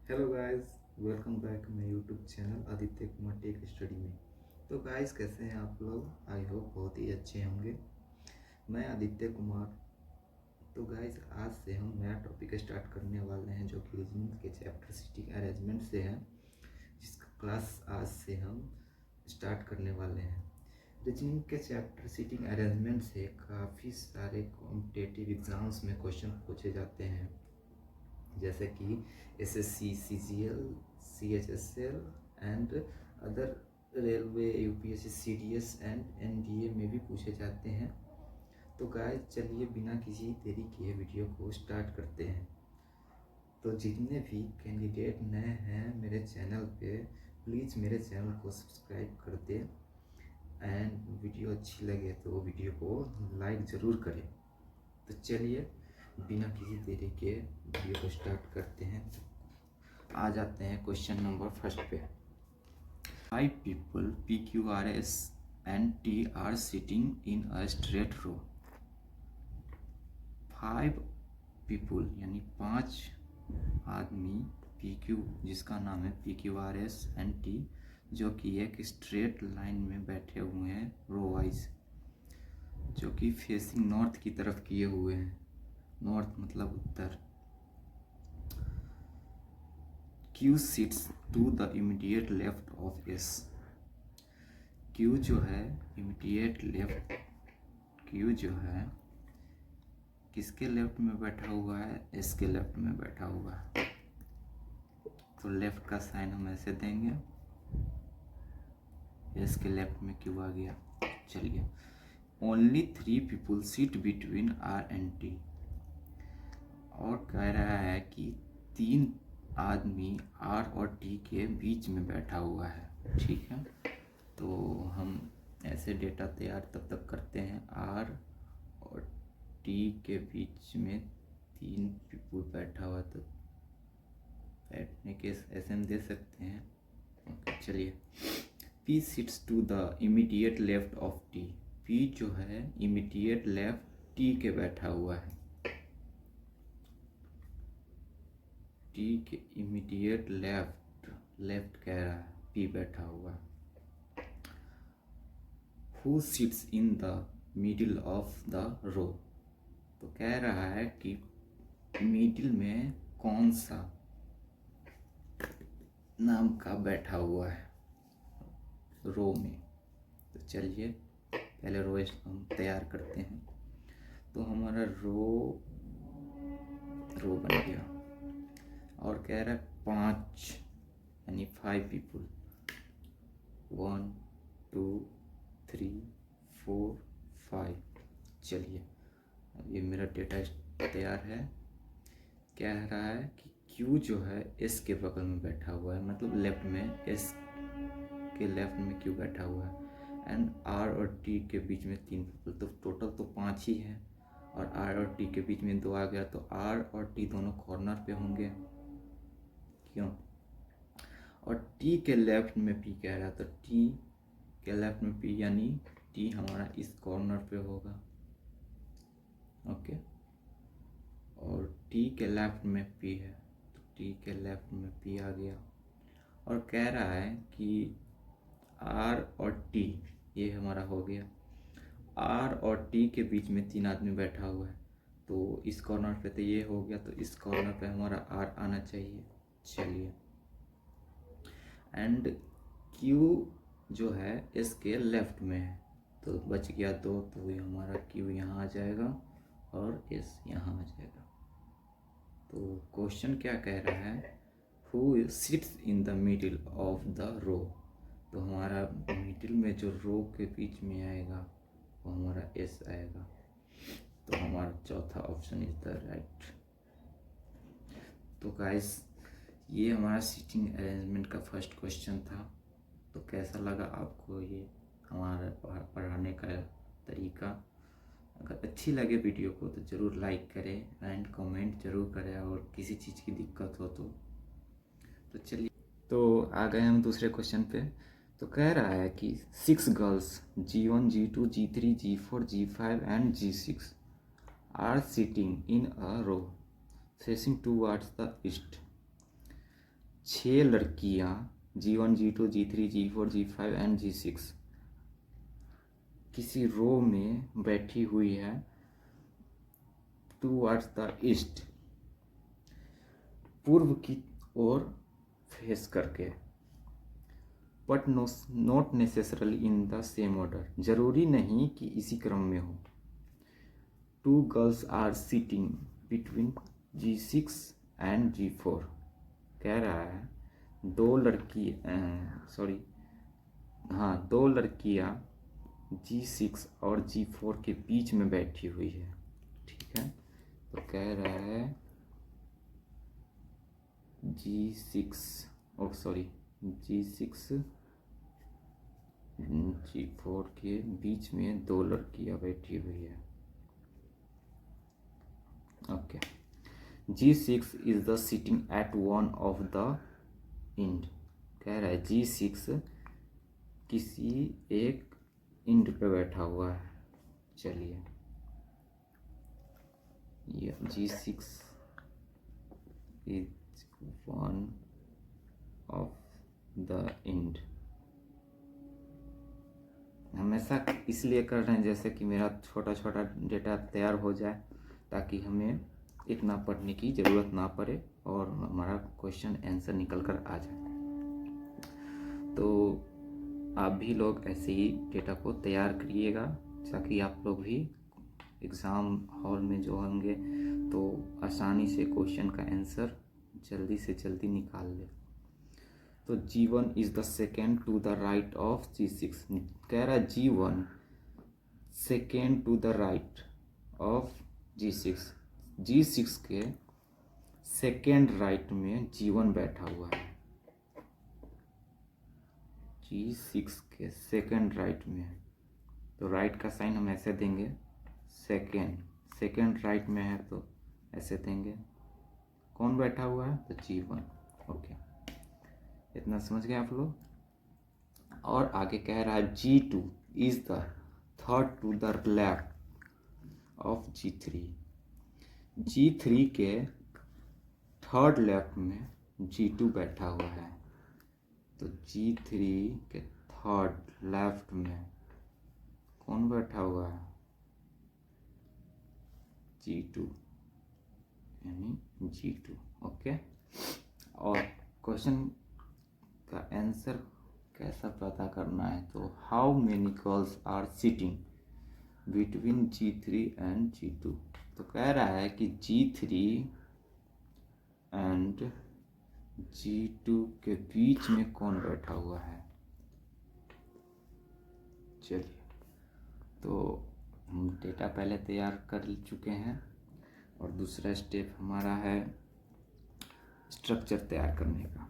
Hello guys, welcome back my YouTube channel Aditya Kumar tech study में। तो guys, कैसे हैं आप लोग? आई होप बहुत ही अच्छे होंगे। मैं आदित्य कुमार। तो गाइस, आज से हम नया टॉपिक स्टार्ट करने वाले हैं जो कि रीजनिंग के चैप्टर सिटिंग अरेंजमेंट से है, जिसका क्लास आज से हम स्टार्ट करने वाले हैं। रीजनिंग के चैप्टर सिटिंग अरेंजमेंट से काफ़ी सारे कॉम्पिटेटिव एग्ज़ाम्स में क्वेश्चन पूछे जाते हैं, जैसे कि SSC, CGL, CHSL and other railway, UPSC, CDS and NDA में भी पूछे जाते हैं। तो गाइस, चलिए बिना किसी देरी के वीडियो को स्टार्ट करते हैं। तो जितने भी कैंडिडेट नए हैं मेरे चैनल पे, प्लीज़ मेरे चैनल को सब्सक्राइब कर दें एंड वीडियो अच्छी लगे तो वीडियो को लाइक ज़रूर करें। तो चलिए बिना किसी देरी के वीडियो को स्टार्ट करते हैं। आ जाते हैं क्वेश्चन नंबर फर्स्ट पे। 5 people PQRS and T are sitting in a straight row। 5 people यानी 5 आदमी PQ, जिसका नाम है PQRS and T, जो कि एक स्ट्रेट लाइन में बैठे हुए हैं रो वाइज, जो कि फेसिंग नॉर्थ की तरफ किए हुए हैं। नॉर्थ मतलब उत्तर। Q sits to the immediate left of S। Q जो है immediate left, Q जो है किसके लेफ्ट में बैठा हुआ है? S के लेफ्ट में बैठा हुआ है। तो लेफ्ट का साइन हम ऐसे देंगे, S के लेफ्ट में Q आ गया। चलिए, only 3 people sit between R and T। और कह रहा है कि 3 आदमी R और T के बीच में बैठा हुआ है। ठीक है, तो हम ऐसे डेटा तैयार तब तक करते हैं। R और T के बीच में 3 पीपल बैठा हुआ, तो बैठने के ऐसे हम दे सकते हैं। ओके, चलिए। P sits to the immediate left of T। P जो है इमीडिएट लेफ्ट T के बैठा हुआ है। T के इमीडिएट लेफ्ट कह रहा है, P बैठा हुआ है। Who sits in the middle of the row। तो कह रहा है कि मिडिल में कौन सा नाम का बैठा हुआ है रो में। तो चलिए पहले रो हम तैयार करते हैं। तो हमारा रो बन गया और कह रहा है 5 यानी 5 पीपल। 1 2 3 4 5। चलिए, अब ये मेरा डेटा तैयार है। कह रहा है कि Q जो है S के बगल में बैठा हुआ है, मतलब लेफ्ट में, S के लेफ्ट में Q बैठा हुआ है। एंड R और T के बीच में 3 पीपल, तो टोटल तो 5 ही है। और R और T के बीच में 2 आ गया, तो R और T दोनों कॉर्नर पे होंगे। क्यों? और T के लेफ्ट में P कह रहा है, तो T के लेफ्ट में P यानी T हमारा इस कॉर्नर पे होगा। ओके, और T के लेफ्ट में P है, तो T के लेफ्ट में P आ गया। और कह रहा है कि R और T, ये हमारा हो गया। R और T के बीच में 3 आदमी बैठा हुआ है, तो इस कॉर्नर पे तो ये हो गया, तो इस कॉर्नर पे हमारा R आना चाहिए। चलिए, एंड Q जो है इसके लेफ्ट में है, तो बच गया 2, तो ये हमारा Q यहाँ आ जाएगा और S यहाँ आ जाएगा। तो क्वेश्चन क्या कह रहा है? Who sits in the middle of the row. तो हमारा मिडिल में जो रो के बीच में आएगा वो हमारा S आएगा। तो हमारा चौथा ऑप्शन इज द राइट। तो गाइस, ये हमारा सीटिंग अरेंजमेंट का फर्स्ट क्वेश्चन था। तो कैसा लगा आपको ये हमारा पढ़ाने का तरीका? अगर अच्छी लगे वीडियो को तो ज़रूर लाइक करें एंड कमेंट ज़रूर करें, और किसी चीज़ की दिक्कत हो तो चलिए, तो आ गए हम दूसरे क्वेश्चन पे। तो कह रहा है कि 6 girls G1, G2, G3, G4, G5 and G6 are sitting in a row facing towards the east. 6 लड़कियां G1 G2 G3 G4 G5 and G6 किसी रो में बैठी हुई है टूवर्ड्स द ईस्ट, पूर्व की ओर फेस करके, but not necessarily in the same order, जरूरी नहीं कि इसी क्रम में हो। 2 girls are sitting between G6 and G4। कह रहा है दो लड़कियां G6 और G4 के बीच में बैठी हुई है। ठीक है, तो कह रहा है G6 G4 के बीच में 2 लड़कियां बैठी हुई है। Okay, G6 is the sitting at one of the end. कह रहा है G6 किसी एक इंड पे बैठा हुआ है। चलिए, ये G6 is one of the end. हमेशा इसलिए कर रहे हैं जैसे कि मेरा छोटा छोटा डेटा तैयार हो जाए, ताकि हमें इतना पढ़ने की ज़रूरत ना पड़े और हमारा क्वेश्चन आंसर निकल कर आ जाए। तो आप भी लोग ऐसे ही डेटा को तैयार करिएगा, ताकि आप लोग भी एग्ज़ाम हॉल में जो होंगे तो आसानी से क्वेश्चन का आंसर जल्दी से जल्दी निकाल ले। तो G1 is the second to the right of G6। कह रहा है G1 second to the right of G6। G6 के सेकेंड राइट में G1 बैठा हुआ है। G6 के सेकेंड राइट में, तो राइट का साइन हम ऐसे देंगे, सेकेंड राइट में है तो ऐसे देंगे। कौन बैठा हुआ है? तो G1। ओके, इतना समझ गए आप लोग। और आगे कह रहा है G2 is the third to the left of G3। G3 के थर्ड लेफ्ट में G2 बैठा हुआ है। तो G3 के थर्ड लेफ्ट में कौन बैठा हुआ है? G2, यानी G2। ओके, और क्वेश्चन का आंसर कैसा पता करना है? तो how many girls are sitting between G3 and G2। तो कह रहा है कि G3 एंड G2 के बीच में कौन बैठा हुआ है। चलिए, तो हम डेटा पहले तैयार कर चुके हैं और दूसरा स्टेप हमारा है स्ट्रक्चर तैयार करने का।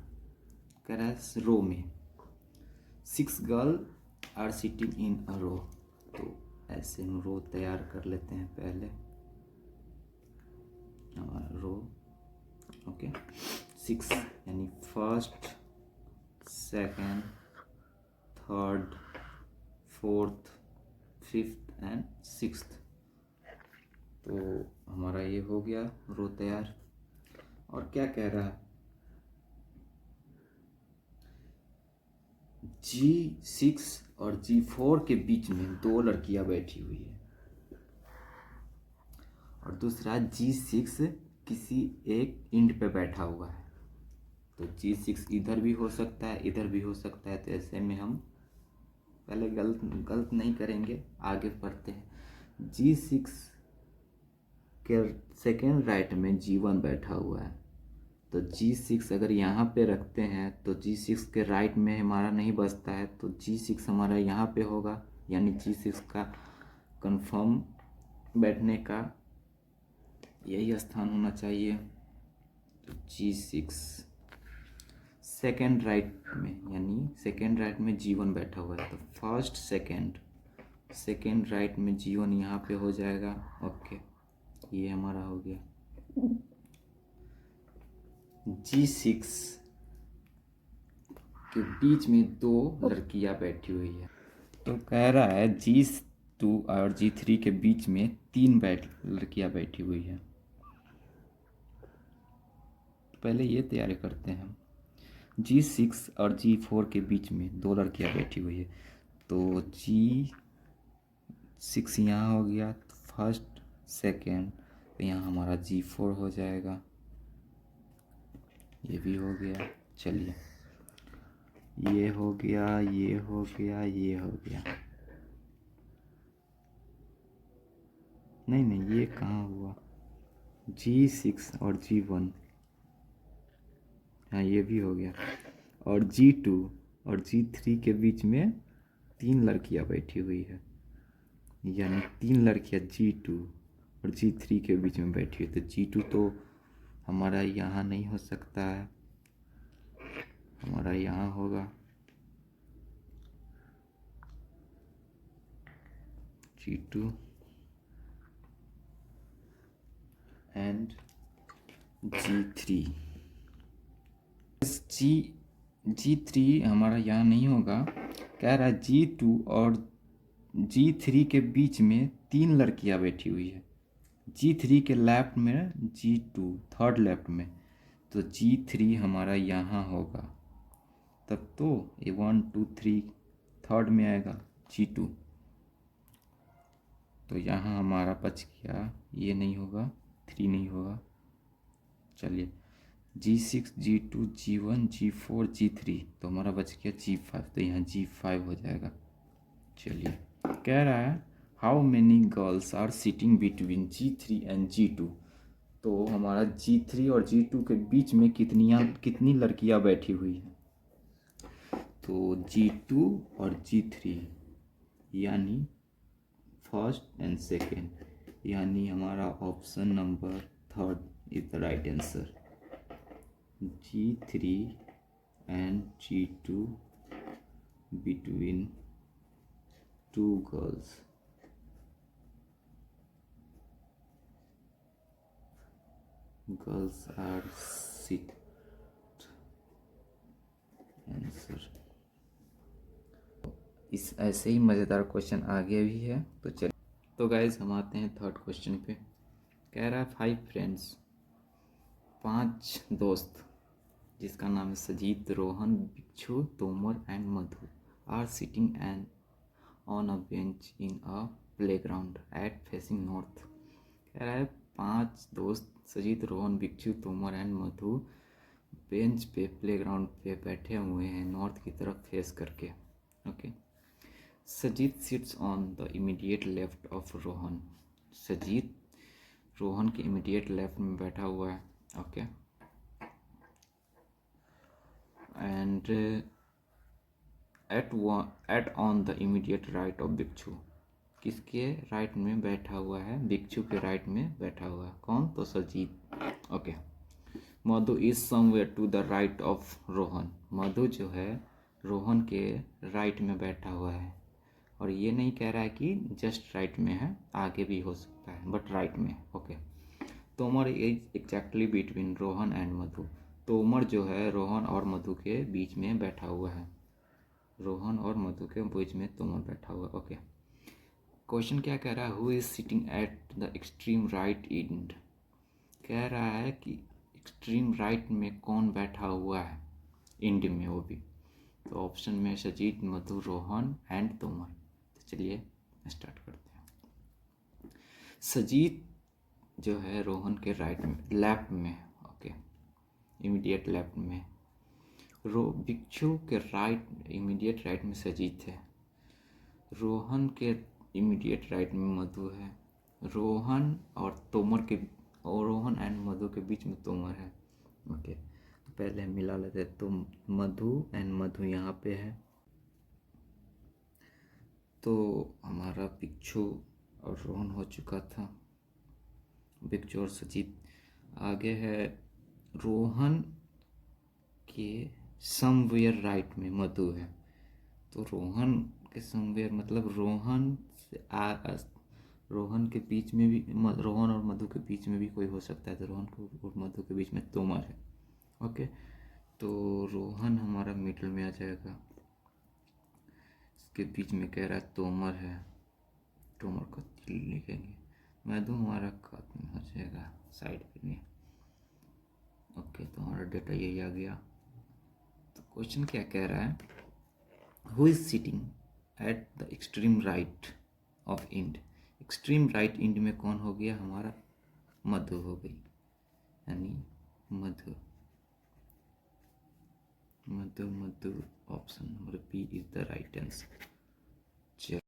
कह रहा है रो में 6 girl are sitting in a रो। तो ऐसे हम रो तैयार कर लेते हैं पहले, रो। ओके, 6 यानी first, second, third, fourth, fifth and sixth. तो हमारा ये हो गया रो तैयार। और क्या कह रहा है? G6 और G4 के बीच में 2 लड़कियां बैठी हुई है, और दूसरा G6 किसी एक इंड पे बैठा हुआ है। तो G6 इधर भी हो सकता है, इधर भी हो सकता है। तो ऐसे में हम पहले गलत नहीं करेंगे, आगे पढ़ते हैं। G6 के सेकेंड राइट में G1 बैठा हुआ है। तो G6 अगर यहाँ पे रखते हैं तो G6 के राइट में हमारा नहीं बचता है, तो G6 हमारा यहाँ पे होगा, यानी G6 का कंफर्म बैठने का यही स्थान होना चाहिए। तो G6 सेकेंड राइट में, यानी सेकेंड राइट में G1 बैठा हुआ है। तो फर्स्ट सेकेंड राइट में G1 यहाँ पे हो जाएगा। ओके, ये हमारा हो गया। G6 के बीच में 2 लड़कियां बैठी हुई है। तो कह रहा है G2 और G3 के बीच में 3 लड़कियां बैठी हुई है। तो पहले ये तैयारी करते हैं। G6 और G4 के बीच में दो लड़कियां बैठी हुई है, तो G6 यहाँ हो गया, तो फर्स्ट सेकेंड, तो यहाँ हमारा G4 हो जाएगा, ये भी हो गया। चलिए, ये हो गया, ये हो गया, ये हो गया। नहीं नहीं, ये कहाँ हुआ, G6 और G1, हाँ ये भी हो गया। और G2 और G3 के बीच में तीन लड़कियां बैठी हुई है, यानी तीन लड़कियां G2 और G3 के बीच में बैठी हुई, तो G2 तो हमारा यहाँ नहीं हो सकता है, हमारा यहाँ होगा G2 एंड G3। G3 हमारा यहाँ नहीं होगा, कह रहा है G2 और G3 के बीच में तीन लड़कियां बैठी हुई है, G3 के लेफ्ट में G2 थर्ड लेफ्ट में, तो G3 हमारा यहाँ होगा, तब तो ये 1 2 3 थर्ड में आएगा G2, तो यहाँ हमारा बच गया, ये नहीं होगा, 3 नहीं होगा। चलिए, G6 G2 G1 G4 G3, तो हमारा बच गया G5, तो यहाँ G5 हो जाएगा। चलिए, कह रहा है how many girls are sitting between G3 and G2, तो हमारा G3 और G2 के बीच में कितनी लड़कियां बैठी हुई हैं, तो G2 और G3 यानी फर्स्ट एंड सेकेंड, यानी हमारा option number third is the right answer. G3 and G2 between two girls. Girls are sit. Answer. इस ऐसे ही मज़ेदार क्वेश्चन आगे भी है, तो चलिए, तो गाइज हम आते हैं थर्ड क्वेश्चन पे। कह रहा है 5 फ्रेंड्स, 5 दोस्त जिसका नाम है Sajeet, Rohan, Bhikshu, Tomar and Madhu are sitting and on a bench in a playground at facing north. कह रहा है 5 दोस्त सजीत, रोहन, भिक्षु, तोमर एंड मधु बेंच पे प्लेग्राउंड पे बैठे हुए हैं नॉर्थ की तरफ फेस करके। Okay, Sajeet sits on the immediate left of Rohan, Sajeet Rohan के इमीडिएट लेफ्ट में बैठा हुआ है। Okay, and at on the immediate right of Bhikshu, किसके राइट में बैठा हुआ है, भिक्षु के राइट में बैठा हुआ है, कौन, तो Sajit. Okay, Madhu is somewhere to the right of Rohan, Madhu जो है रोहन के राइट में बैठा हुआ है, और ये नहीं कह रहा है कि जस्ट राइट में है, आगे भी हो सकता है, बट राइट में। Okay, Tomar is exactly between Rohan and Madhu, Tomar जो है रोहन और मधु के बीच में बैठा हुआ है, रोहन और मधु के बीच में तोमर बैठा हुआ है। ओके, क्वेश्चन क्या कह रहा है, who is sitting at the extreme right and, कह रहा है कि एक्सट्रीम राइट में कौन बैठा हुआ है, एंड में वो भी, तो ऑप्शन में सजीत, मधु, रोहन एंड तोमर। तो चलिए स्टार्ट करते हैं। सजीत जो है रोहन के राइट में, लेफ्ट में, ओके, इमीडिएट लेफ्ट में, भिक्षु के राइट, इमीडिएट राइट में सजीत है, रोहन के इमीडिएट राइट में मधु है, रोहन और तोमर के, और रोहन एंड मधु के बीच में तोमर है। ओके, तो पहले हम मिला लेते हैं, तो मधु एंड मधु यहाँ पे है, तो हमारा भिक्षु और रोहन हो चुका था, भिक्षु और सजीत। आगे है रोहन के समवेयर राइट में मधु है, तो रोहन के समवेयर मतलब रोहन से रोहन के बीच में भी, रोहन और मधु के बीच में भी कोई हो सकता है, तो रोहन को और मधु के बीच में तोमर है। ओके, तो रोहन हमारा मिडल में आ जाएगा, इसके बीच में कह रहा है तोमर है, तोमर को लिखेंगे, मधु हमारा कद में हो जाएगा साइड पे नहीं। ओके, तो हमारा डेटा यही आ गया, क्वेश्चन क्या कह रहा है, who is sitting at the extreme right of end. Extreme right end में कौन हो गया हमारा, मधु हो गई, यानी Madhu Madhu Madhu, option number b is the right answer. चलो